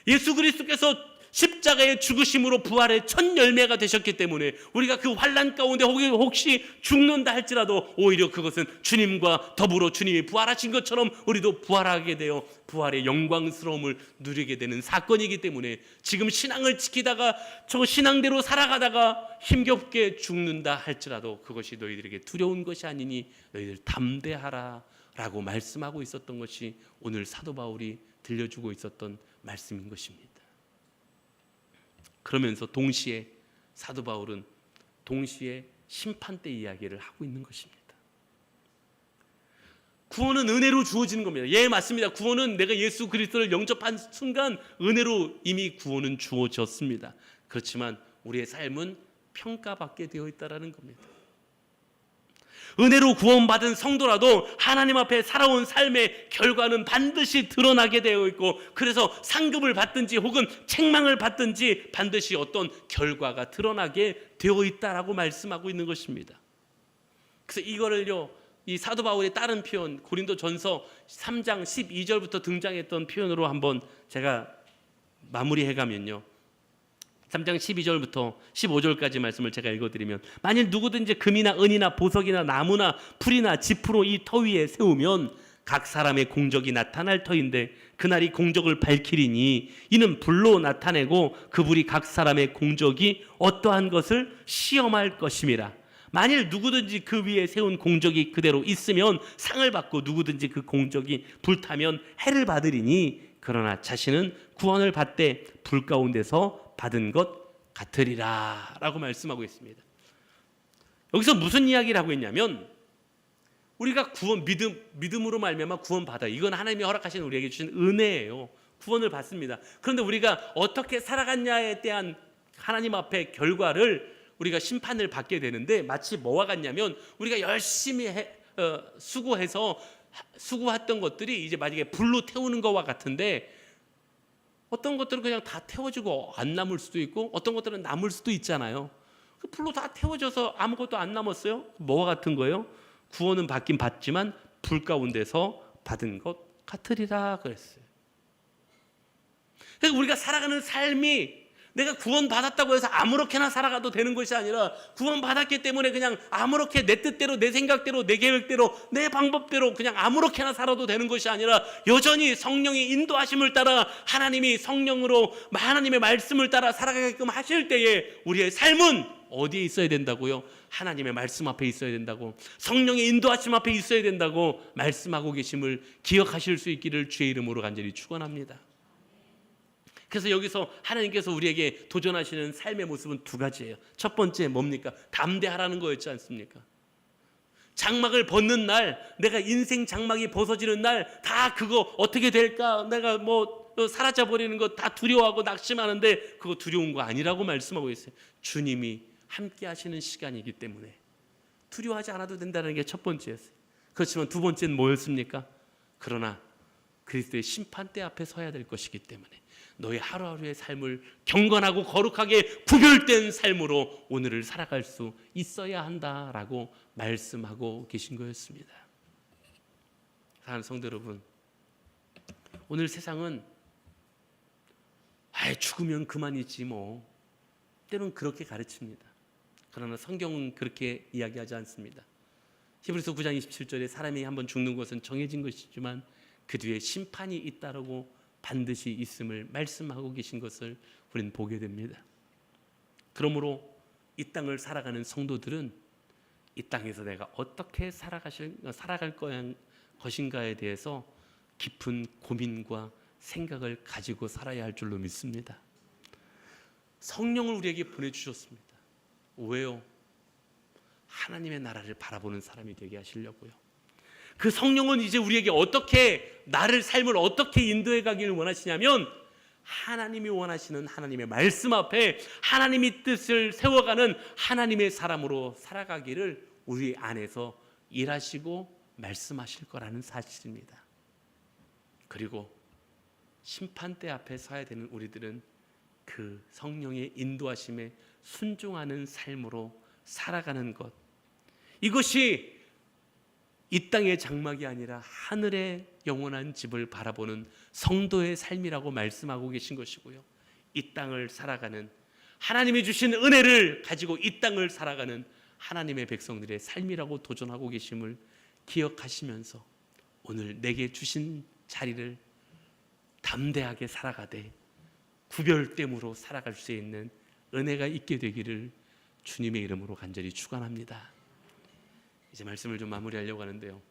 예수 그리스도께서 십자가의 죽으심으로 부활의 첫 열매가 되셨기 때문에 우리가 그 환난 가운데 혹시 죽는다 할지라도 오히려 그것은 주님과 더불어 주님이 부활하신 것처럼 우리도 부활하게 되어 부활의 영광스러움을 누리게 되는 사건이기 때문에 지금 신앙을 지키다가 저 신앙대로 살아가다가 힘겹게 죽는다 할지라도 그것이 너희들에게 두려운 것이 아니니 너희들 담대하라 라고 말씀하고 있었던 것이 오늘 사도 바울이 들려주고 있었던 말씀인 것입니다. 그러면서 동시에 사도 바울은 동시에 심판대 이야기를 하고 있는 것입니다. 구원은 은혜로 주어지는 겁니다. 예, 맞습니다. 구원은 내가 예수 그리스도를 영접한 순간 은혜로 이미 구원은 주어졌습니다. 그렇지만 우리의 삶은 평가받게 되어 있다는 겁니다. 은혜로 구원받은 성도라도 하나님 앞에 살아온 삶의 결과는 반드시 드러나게 되어 있고 그래서 상급을 받든지 혹은 책망을 받든지 반드시 어떤 결과가 드러나게 되어 있다라고 말씀하고 있는 것입니다. 그래서 이거를요, 이 사도 바울의 다른 표현 고린도전서 3장 12절부터 등장했던 표현으로 한번 제가 마무리해 가면요, 3장 12절부터 15절까지 말씀을 제가 읽어드리면 만일 누구든지 금이나 은이나 보석이나 나무나 풀이나 지프로 이 터 위에 세우면 각 사람의 공적이 나타날 터인데 그날이 공적을 밝히리니 이는 불로 나타내고 그 불이 각 사람의 공적이 어떠한 것을 시험할 것임이라. 만일 누구든지 그 위에 세운 공적이 그대로 있으면 상을 받고 누구든지 그 공적이 불타면 해를 받으리니 그러나 자신은 구원을 받되 불 가운데서 받은 것 같으리라 라고 말씀하고 있습니다. 여기서 무슨 이야기를 하고 있냐면 우리가 믿음으로 말미암아 구원받아. 이건 하나님이 허락하신 우리에게 주신 은혜예요. 구원을 받습니다. 그런데 우리가 어떻게 살아갔냐에 대한 하나님 앞에 결과를 우리가 심판을 받게 되는데 마치 뭐와 같냐면 우리가 열심히 수고했던 것들이 이제 만약에 불로 태우는 것과 같은데 어떤 것들은 그냥 다 태워지고 안 남을 수도 있고 어떤 것들은 남을 수도 있잖아요. 그 불로 다 태워져서 아무것도 안 남았어요. 뭐와 같은 거예요? 구원은 받긴 받지만 불 가운데서 받은 것 같으리라 그랬어요. 그러니까 우리가 살아가는 삶이 내가 구원받았다고 해서 아무렇게나 살아가도 되는 것이 아니라 구원받았기 때문에 그냥 아무렇게 내 뜻대로 내 생각대로 내 계획대로 내 방법대로 그냥 아무렇게나 살아도 되는 것이 아니라 여전히 성령의 인도하심을 따라 하나님이 성령으로 하나님의 말씀을 따라 살아가게끔 하실 때에 우리의 삶은 어디에 있어야 된다고요? 하나님의 말씀 앞에 있어야 된다고, 성령의 인도하심 앞에 있어야 된다고 말씀하고 계심을 기억하실 수 있기를 주의 이름으로 간절히 축원합니다. 그래서 여기서 하나님께서 우리에게 도전하시는 삶의 모습은 두 가지예요. 첫 번째 뭡니까? 담대하라는 거였지 않습니까? 장막을 벗는 날, 내가 인생 장막이 벗어지는 날 다 그거 어떻게 될까? 내가 사라져 버리는 거 다 두려워하고 낙심하는데 그거 두려운 거 아니라고 말씀하고 있어요. 주님이 함께 하시는 시간이기 때문에 두려워하지 않아도 된다는 게 첫 번째였어요. 그렇지만 두 번째는 뭐였습니까? 그러나 그리스도의 심판대 앞에 서야 될 것이기 때문에 너의 하루하루의 삶을 경건하고 거룩하게 구별된 삶으로 오늘을 살아갈 수 있어야 한다라고 말씀하고 계신 거였습니다. 사랑하는 성도 여러분, 오늘 세상은 죽으면 그만이지 뭐 때로는 그렇게 가르칩니다. 그러나 성경은 그렇게 이야기하지 않습니다. 히브리서 9장 27절에 사람이 한번 죽는 것은 정해진 것이지만 그 뒤에 심판이 있다라고 반드시 있음을 말씀하고 계신 것을 우리는 보게 됩니다. 그러므로 이 땅을 살아가는 성도들은 이 땅에서 내가 어떻게 살아갈 것인가에 대해서 깊은 고민과 생각을 가지고 살아야 할 줄로 믿습니다. 성령을 우리에게 보내주셨습니다. 왜요? 하나님의 나라를 바라보는 사람이 되게 하시려고요. 그 성령은 이제 우리에게 어떻게 삶을 어떻게 인도해 가기를 원하시냐면 하나님이 원하시는 하나님의 말씀 앞에 하나님의 뜻을 세워가는 하나님의 사람으로 살아가기를 우리 안에서 일하시고 말씀하실 거라는 사실입니다. 그리고 심판대 앞에 서야 되는 우리들은 그 성령의 인도하심에 순종하는 삶으로 살아가는 것, 이것이 이 땅의 장막이 아니라 하늘의 영원한 집을 바라보는 성도의 삶이라고 말씀하고 계신 것이고요. 이 땅을 살아가는 하나님이 주신 은혜를 가지고 이 땅을 살아가는 하나님의 백성들의 삶이라고 도전하고 계심을 기억하시면서 오늘 내게 주신 자리를 담대하게 살아가되 구별됨으로 살아갈 수 있는 은혜가 있게 되기를 주님의 이름으로 간절히 축원합니다. 이제 말씀을 좀 마무리하려고 하는데요.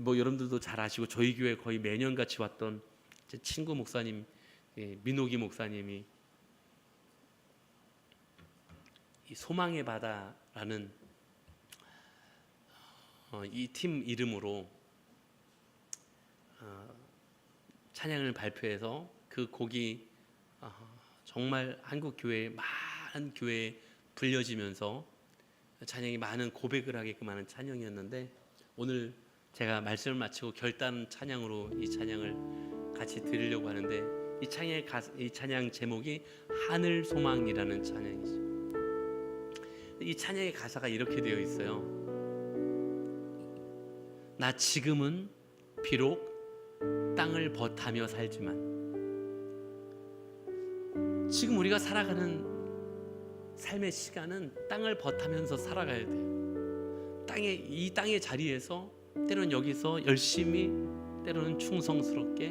여러분들도 잘 아시고 저희 교회 거의 매년 같이 왔던 제 친구 목사님, 민호기 목사님이 이 소망의 바다라는 이 팀 이름으로 찬양을 발표해서 그 곡이 정말 한국 교회 많은 교회에 불려지면서 찬양이 많은 고백을 하게끔 하는 찬양이었는데 오늘 제가 말씀을 마치고 결단 찬양으로 이 찬양을 같이 드리려고 하는데 이 찬양 제목이 하늘 소망이라는 찬양이죠. 이 찬양의 가사가 이렇게 되어 있어요. 나 지금은 비록 땅을 벗하며 살지만 지금 우리가 살아가는 삶의 시간은 땅을 벗하면서 살아가야 돼요. 이 땅의 자리에서 때로는 여기서 열심히 때로는 충성스럽게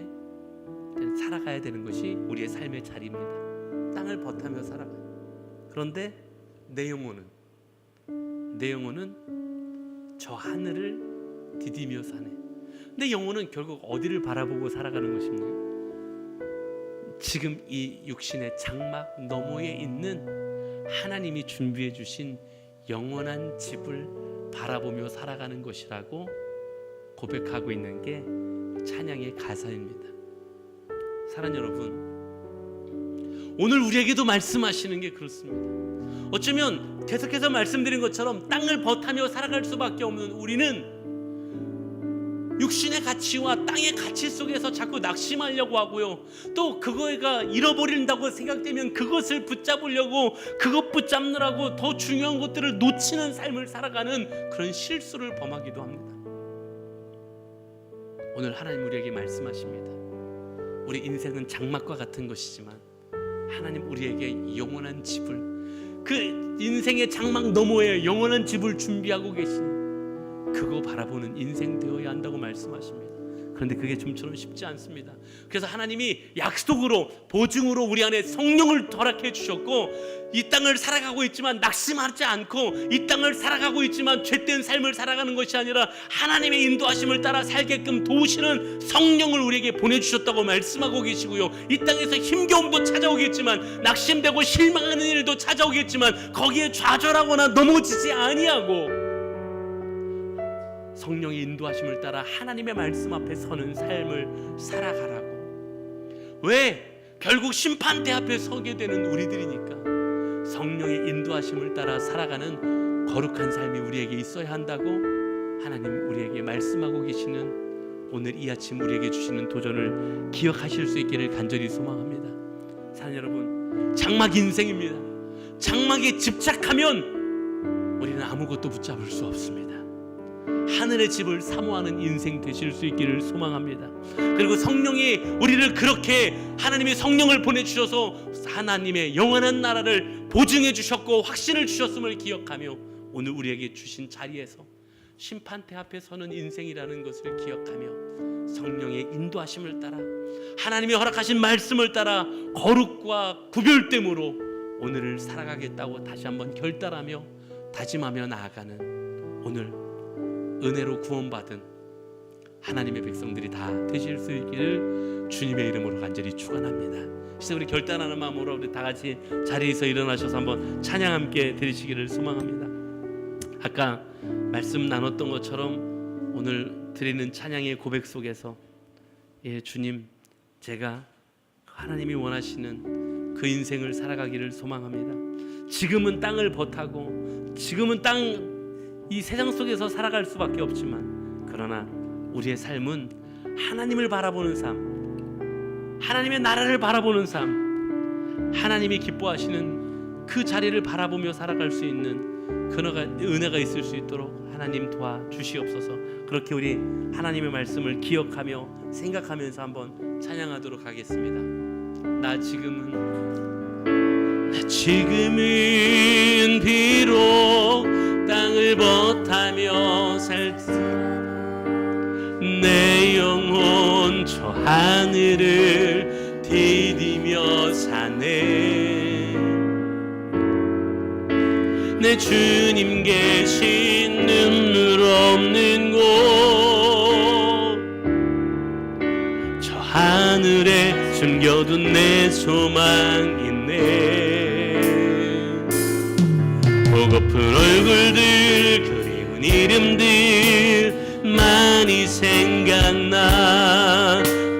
때로는 살아가야 되는 것이 우리의 삶의 자리입니다. 땅을 벗하며 살아가요. 그런데 내 영혼은 저 하늘을 디디며 사네. 내 영혼은 결국 어디를 바라보고 살아가는 것입니까? 지금 이 육신의 장막 너머에 있는 하나님이 준비해 주신 영원한 집을 바라보며 살아가는 것이라고 고백하고 있는 게 찬양의 가사입니다. 사랑하는 여러분, 오늘 우리에게도 말씀하시는 게 그렇습니다. 어쩌면 계속해서 말씀드린 것처럼 땅을 버타며 살아갈 수밖에 없는 우리는 육신의 가치와 땅의 가치 속에서 자꾸 낙심하려고 하고요, 또 그거가 잃어버린다고 생각되면 그것을 붙잡으려고, 그것 붙잡느라고 더 중요한 것들을 놓치는 삶을 살아가는 그런 실수를 범하기도 합니다. 오늘 하나님 우리에게 말씀하십니다. 우리 인생은 장막과 같은 것이지만 하나님 우리에게 영원한 집을, 그 인생의 장막 너머에 영원한 집을 준비하고 계신, 그거 바라보는 인생 되어야 한다고 말씀하십니다. 그런데 그게 좀처럼 쉽지 않습니다. 그래서 하나님이 약속으로, 보증으로 우리 안에 성령을 허락해 주셨고, 이 땅을 살아가고 있지만 낙심하지 않고, 이 땅을 살아가고 있지만 죄된 삶을 살아가는 것이 아니라 하나님의 인도하심을 따라 살게끔 도우시는 성령을 우리에게 보내주셨다고 말씀하고 계시고요, 이 땅에서 힘겨움도 찾아오겠지만, 낙심되고 실망하는 일도 찾아오겠지만 거기에 좌절하거나 넘어지지 아니하고 성령의 인도하심을 따라 하나님의 말씀 앞에 서는 삶을 살아가라고. 왜? 결국 심판대 앞에 서게 되는 우리들이니까 성령의 인도하심을 따라 살아가는 거룩한 삶이 우리에게 있어야 한다고 하나님 우리에게 말씀하고 계시는 오늘 이 아침 우리에게 주시는 도전을 기억하실 수 있기를 간절히 소망합니다. 사랑하는 여러분, 장막 인생입니다. 장막에 집착하면 우리는 아무것도 붙잡을 수 없습니다. 하늘의 집을 사모하는 인생 되실 수 있기를 소망합니다. 그리고 성령이 우리를 그렇게, 하나님의 성령을 보내주셔서 하나님의 영원한 나라를 보증해 주셨고 확신을 주셨음을 기억하며 오늘 우리에게 주신 자리에서 심판대 앞에 서는 인생이라는 것을 기억하며 성령의 인도하심을 따라, 하나님이 허락하신 말씀을 따라 거룩과 구별됨으로 오늘을 살아가겠다고 다시 한번 결단하며 다짐하며 나아가는 오늘 은혜로 구원받은 하나님의 백성들이 다 되실 수 있기를 주님의 이름으로 간절히 축원합니다. 이제 우리 결단하는 마음으로 우리 다 같이 자리에서 일어나셔서 한번 찬양 함께 드리시기를 소망합니다. 아까 말씀 나눴던 것처럼 오늘 드리는 찬양의 고백 속에서, 예, 주님, 제가 하나님이 원하시는 그 인생을 살아가기를 소망합니다. 지금은 땅을 버타고, 지금은 이 세상 속에서 살아갈 수밖에 없지만, 그러나 우리의 삶은 하나님을 바라보는 삶, 하나님의 나라를 바라보는 삶, 하나님이 기뻐하시는 그 자리를 바라보며 살아갈 수 있는 은혜가 있을 수 있도록 하나님 도와주시옵소서. 그렇게 우리 하나님의 말씀을 기억하며 생각하면서 한번 찬양하도록 하겠습니다. 나 지금은 비록 땅을 버타며 살지, 내 영혼 저 하늘을 디디며 사네. 내 주님 계신 눈물 없는 곳, 저 하늘에 숨겨둔 내 소망 있네. 보고픈 얼굴들, 그리운 이름들 많이 생각나.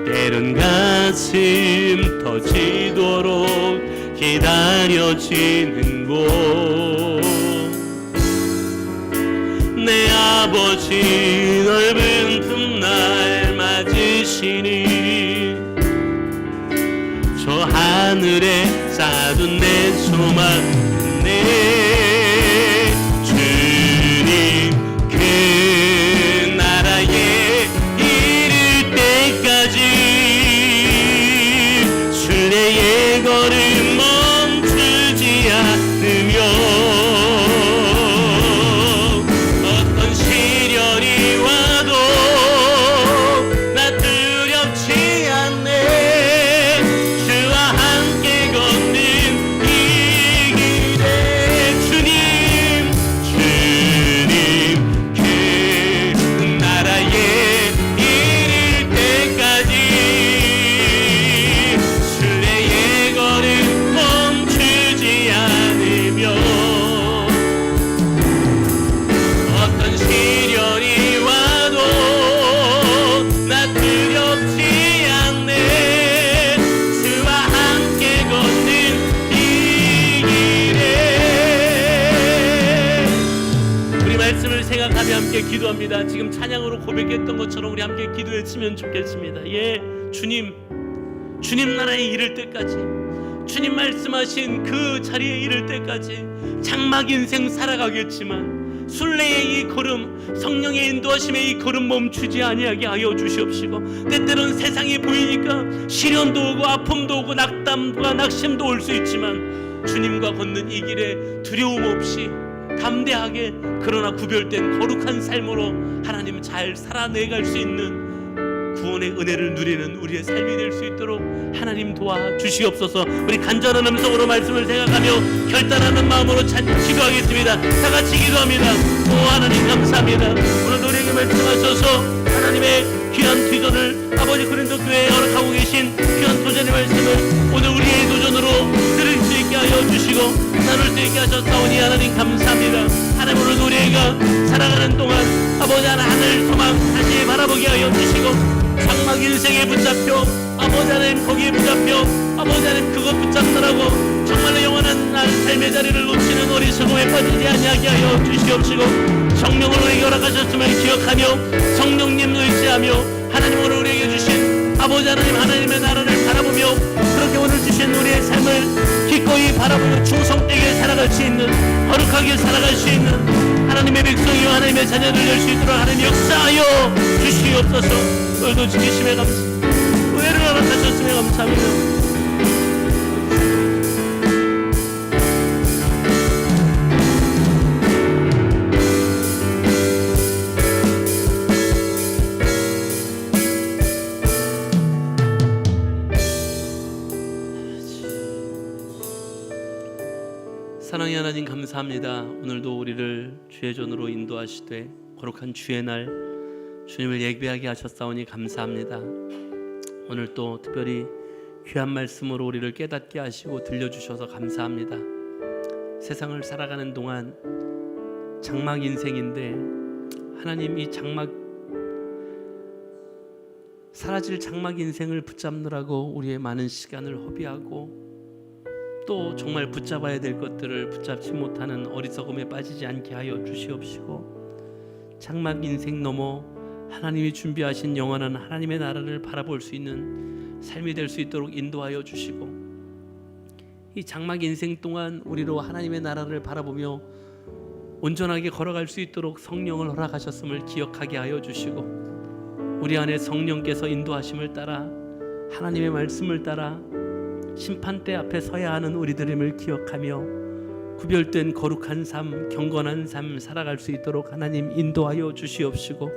때론 가슴 터지도록 기다려지는 곳, 내 아버지 넓은 품 날 맞으시니 저 하늘에 쌓아둔 내 소망 내 주님 그 나라에 이를 때까지 순례의 걸음 멈추지 않으며 어떤 시련이 와도 나 두렵지 않네. 주와 함께 걷는 이 길에 우리 함께 기도합니다. 지금 찬양으로 고백했던 것처럼 우리 함께 기도했으면 좋겠습니다. 예, 주님 나라에 이를 때까지, 주님 말씀하신 그 자리에 이를 때까지 장막 인생 살아가겠지만 순례의 이 걸음, 성령의 인도하심의 이 걸음 멈추지 아니하게 하여 주시옵시고, 때때로는 세상이 보이니까 시련도 오고 아픔도 오고 낙담과 낙심도 올 수 있지만 주님과 걷는 이 길에 두려움 없이 담대하게, 그러나 구별된 거룩한 삶으로 하나님 잘 살아내갈 수 있는 구원의 은혜를 누리는 우리의 삶이 될 수 있도록 하나님 도와주시옵소서. 우리 간절한 음성으로 말씀을 생각하며 결단하는 마음으로 기도하겠습니다. 다 같이 기도합니다. 오 하나님 감사합니다. 오늘 우리에게 말씀하셔서 하나님의 귀한 도전을 아버지 고린도 교회에 허락하고 계신 귀한 도전의 말씀을 오늘 우리의 도전으로 들을 수 있게 하여 주시고 나눌 수 있게 하셨사오니 하나님 감사합니다. 하나님 오늘 우리가 살아가는 동안 아버지 하늘 소망 다시 바라보게 하여 주시고, 장막 인생에 붙잡혀 아버지 하나님 거기에 붙잡혀 아버지 하나님 그것 붙잡느라고 정말로 영원한 날 삶의 자리를 놓치는 어리석음에 빠지지 아니하게 하여 주시옵시고, 성령을 우리에게 허락하셨음을 기억하며 성령님 의지하며 하나님 오늘 우리에게 주신 아버지 하나님의 나라를 바라보며 그렇게 오늘 주신 우리의 삶을 기꺼이 바라보며 충성되게 살아갈 수 있는, 거룩하게 살아갈 수 있는 하나님의 백성이요 하나님의 자녀들 될 수 있도록 하나님 역사하여 주시옵소서. 오늘도 지키심에 감사합니다. 은혜를 허락하셨음에 감사합니다. 사랑의 하나님 감사합니다. 오늘도 우리를 주의 전으로 인도하시되 거룩한 주의 날 주님을 예배하게 하셨사오니 감사합니다. 오늘 또 특별히 귀한 말씀으로 우리를 깨닫게 하시고 들려주셔서 감사합니다. 세상을 살아가는 동안 장막 인생인데 하나님 이 장막 사라질 장막 인생을 붙잡느라고 우리의 많은 시간을 허비하고 또 정말 붙잡아야 될 것들을 붙잡지 못하는 어리석음에 빠지지 않게 하여 주시옵시고, 장막 인생 넘어 하나님이 준비하신 영원한 하나님의 나라를 바라볼 수 있는 삶이 될 수 있도록 인도하여 주시고, 이 장막 인생 동안 우리로 하나님의 나라를 바라보며 온전하게 걸어갈 수 있도록 성령을 허락하셨음을 기억하게 하여 주시고, 우리 안에 성령께서 인도하심을 따라 하나님의 말씀을 따라 심판대 앞에 서야 하는 우리들임을 기억하며 구별된 거룩한 삶, 경건한 삶 살아갈 수 있도록 하나님 인도하여 주시옵시고,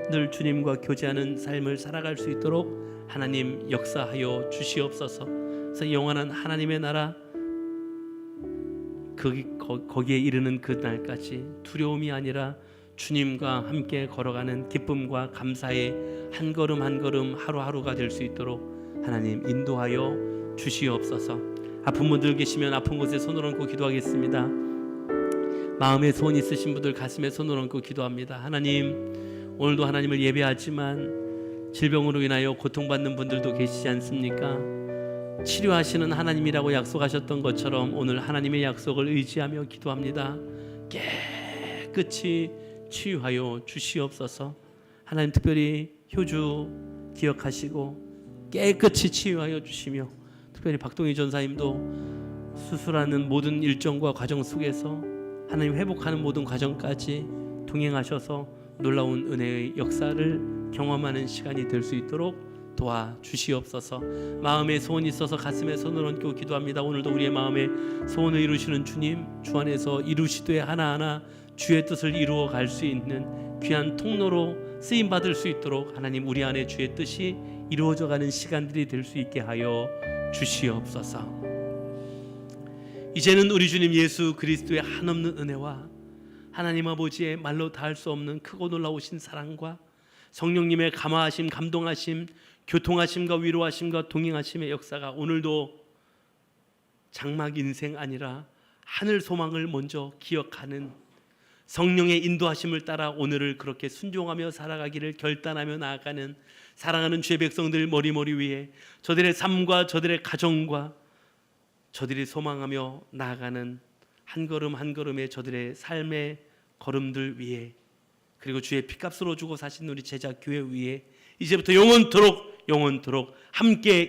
늘 주님과 교제하는 삶을 살아갈 수 있도록 하나님 역사하여 주시옵소서. 그래서 영원한 하나님의 나라 거기에 이르는 그 날까지 두려움이 아니라 주님과 함께 걸어가는 기쁨과 감사의 한 걸음 한 걸음 하루하루가 될 수 있도록 하나님 인도하여 주시옵소서. 아픈 분들 계시면 아픈 곳에 손을 얹고 기도하겠습니다. 마음에 소원 있으신 분들 가슴에 손을 얹고 기도합니다. 하나님 오늘도 하나님을 예배하지만 질병으로 인하여 고통받는 분들도 계시지 않습니까? 치료하시는 하나님이라고 약속하셨던 것처럼 오늘 하나님의 약속을 의지하며 기도합니다. 깨끗이 치유하여 주시옵소서. 하나님 특별히 효주 기억하시고 깨끗이 치유하여 주시며, 특별히 박동희 전사님도 수술하는 모든 일정과 과정 속에서 하나님 회복하는 모든 과정까지 동행하셔서 놀라운 은혜의 역사를 경험하는 시간이 될 수 있도록 도와주시옵소서. 마음에 소원이 있어서 가슴에 손을 얹고 기도합니다. 오늘도 우리의 마음에 소원을 이루시는 주님, 주 안에서 이루시되 하나하나 주의 뜻을 이루어 갈 수 있는 귀한 통로로 쓰임받을 수 있도록 하나님 우리 안에 주의 뜻이 이루어져 가는 시간들이 될 수 있게 하여 주시옵소서. 이제는 우리 주님 예수 그리스도의 한없는 은혜와 하나님 아버지의 말로 닿을 수 없는 크고 놀라우신 사랑과 성령님의 감화하심, 감동하심, 교통하심과 위로하심과 동행하심의 역사가 오늘도 장막 인생 아니라 하늘 소망을 먼저 기억하는 성령의 인도하심을 따라 오늘을 그렇게 순종하며 살아가기를 결단하며 나아가는 사랑하는 주의 백성들 머리머리 위에 저들의 삶과 저들의 가정과 저들이 소망하며 나아가는 한 걸음 한 걸음의 저들의 삶의 걸음들 위에 그리고 주의 피값으로 주고 사신 우리 제자 교회 위에 이제부터 영원토록 함께